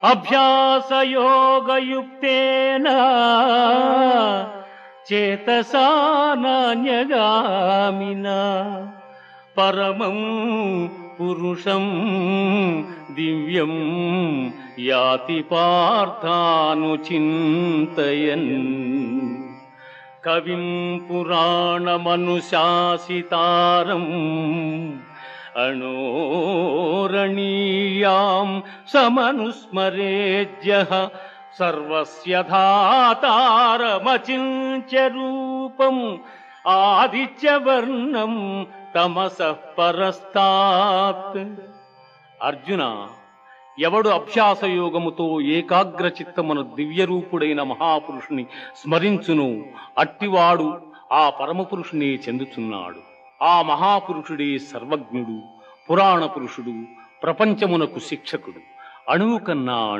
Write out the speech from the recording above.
అభ్యాసయోగయుక్తేన చేతసా నాన్యగామినా పరమం పురుషం దివ్యం యాతి పార్థానుచింతయన్. కవిం పురాణమనుశాసితారం అణోరణీయాం సమనుస్మరేజ్యః సర్వస్య ధాతారమచింత్య రూపం ఆదిత్యవర్ణం తమసః పరస్తాత్. అర్జున, ఎవడు అభ్యాసయోగముతో ఏకాగ్ర చిత్తమును దివ్యరూపుడైన మహాపురుషుని స్మరించును అట్టివాడు ఆ పరమపురుషుని చెందుచున్నాడు. ఆ మహాపురుషుడే సర్వజ్ఞుడు, పురాణ పురుషుడు, ప్రపంచమునకు శిక్షకుడు. అణువు కన్నా